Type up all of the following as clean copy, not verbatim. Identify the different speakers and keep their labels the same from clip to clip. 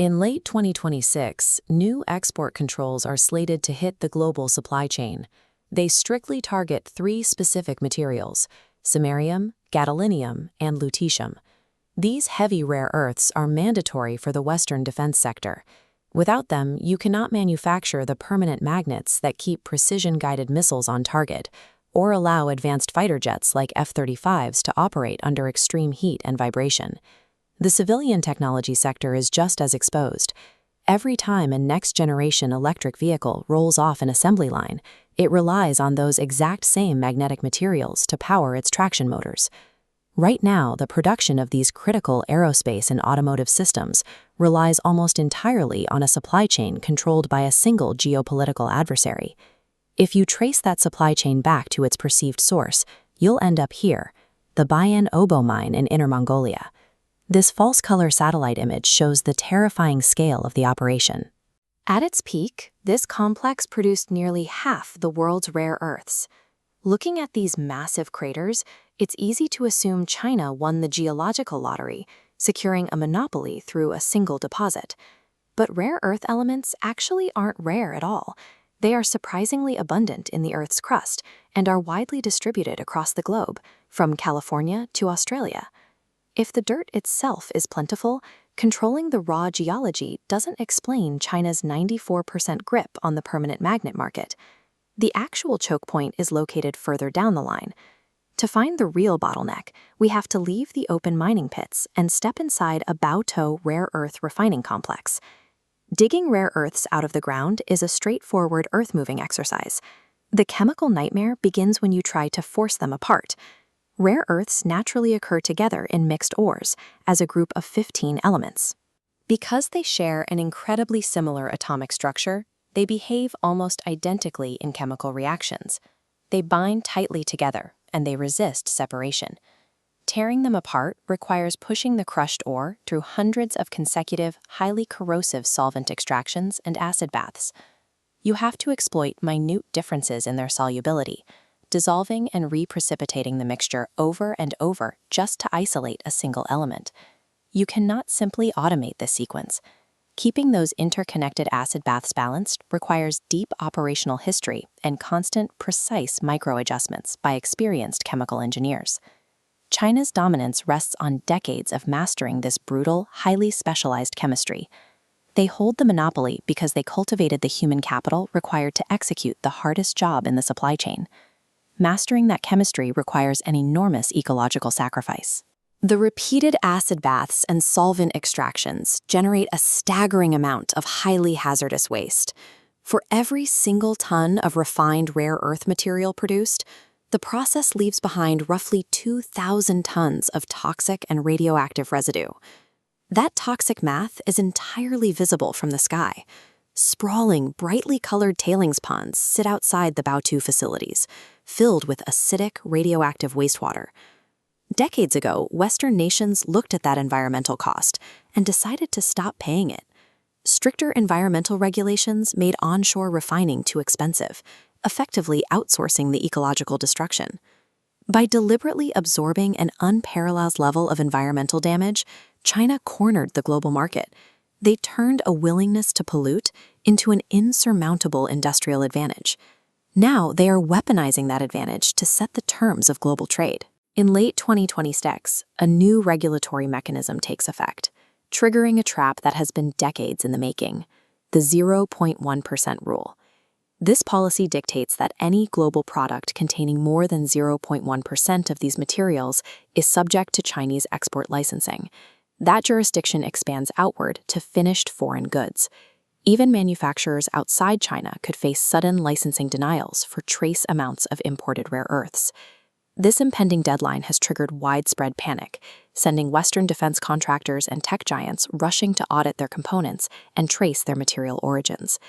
Speaker 1: In late 2026, new export controls are slated to hit the global supply chain. They strictly target three specific materials: samarium, gadolinium, and lutetium. These heavy rare earths are mandatory for the Western defense sector. Without them, you cannot manufacture the permanent magnets that keep precision-guided missiles on target, or allow advanced fighter jets like F-35s to operate under extreme heat and vibration. The civilian technology sector is just as exposed. Every time a next-generation electric vehicle rolls off an assembly line, it relies on those exact same magnetic materials to power its traction motors. Right now, the production of these critical aerospace and automotive systems relies almost entirely on a supply chain controlled by a single geopolitical adversary. If you trace that supply chain back to its perceived source, you'll end up here, the Bayan Obo mine in Inner Mongolia. This false-color satellite image shows the terrifying scale of the operation. At its peak, this complex produced nearly half the world's rare earths. Looking at these massive craters, it's easy to assume China won the geological lottery, securing a monopoly through a single deposit. But rare earth elements actually aren't rare at all. They are surprisingly abundant in the Earth's crust and are widely distributed across the globe, from California to Australia. If the dirt itself is plentiful, controlling the raw geology doesn't explain China's 94% grip on the permanent magnet market. The actual choke point is located further down the line. To find the real bottleneck, we have to leave the open mining pits and step inside a Baotou rare earth refining complex. Digging rare earths out of the ground is a straightforward earth-moving exercise. The chemical nightmare begins when you try to force them apart. Rare earths naturally occur together in mixed ores, as a group of 15 elements. Because they share an incredibly similar atomic structure, they behave almost identically in chemical reactions. They bind tightly together, and they resist separation. Tearing them apart requires pushing the crushed ore through hundreds of consecutive, highly corrosive solvent extractions and acid baths. You have to exploit minute differences in their solubility, dissolving and reprecipitating the mixture over and over just to isolate a single element. You cannot simply automate this sequence. Keeping those interconnected acid baths balanced requires deep operational history and constant, precise micro-adjustments by experienced chemical engineers. China's dominance rests on decades of mastering this brutal, highly specialized chemistry. They hold the monopoly because they cultivated the human capital required to execute the hardest job in the supply chain. Mastering that chemistry requires an enormous ecological sacrifice. The repeated acid baths and solvent extractions generate a staggering amount of highly hazardous waste. For every single ton of refined rare earth material produced, the process leaves behind roughly 2,000 tons of toxic and radioactive residue. That toxic math is entirely visible from the sky. Sprawling, brightly colored tailings ponds sit outside the Baotou facilities, filled with acidic, radioactive wastewater. Decades ago, Western nations looked at that environmental cost and decided to stop paying it. Stricter environmental regulations made onshore refining too expensive, effectively outsourcing the ecological destruction. By deliberately absorbing an unparalleled level of environmental damage, China cornered the global market. They turned a willingness to pollute into an insurmountable industrial advantage. Now they are weaponizing that advantage to set the terms of global trade. In late 2026, a new regulatory mechanism takes effect, triggering a trap that has been decades in the making: the 0.1% rule. This policy dictates that any global product containing more than 0.1% of these materials is subject to Chinese export licensing. That jurisdiction expands outward to finished foreign goods. Even manufacturers outside China could face sudden licensing denials for trace amounts of imported rare earths. This impending deadline has triggered widespread panic, sending Western defense contractors and tech giants rushing to audit their components and trace their material origins.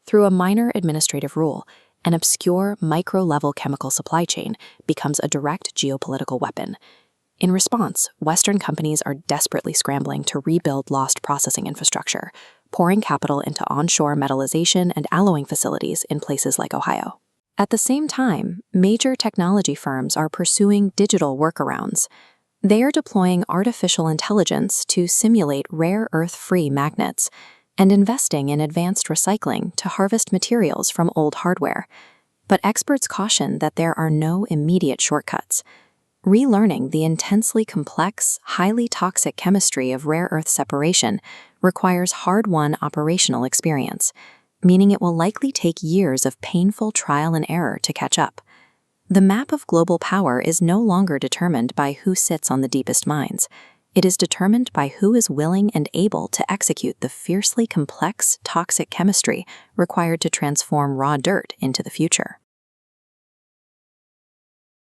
Speaker 1: Through a minor administrative rule, an obscure micro-level chemical supply chain becomes a direct geopolitical weapon. In response, Western companies are desperately scrambling to rebuild lost processing infrastructure, pouring capital into onshore metallization and alloying facilities in places like Ohio. At the same time, major technology firms are pursuing digital workarounds. They are deploying artificial intelligence to simulate rare earth-free magnets and investing in advanced recycling to harvest materials from old hardware. But experts caution that there are no immediate shortcuts. Relearning the intensely complex, highly toxic chemistry of rare earth separation requires hard-won operational experience, meaning it will likely take years of painful trial and error to catch up. The map of global power is no longer determined by who sits on the deepest mines. It is determined by who is willing and able to execute the fiercely complex, toxic chemistry required to transform raw dirt into the future.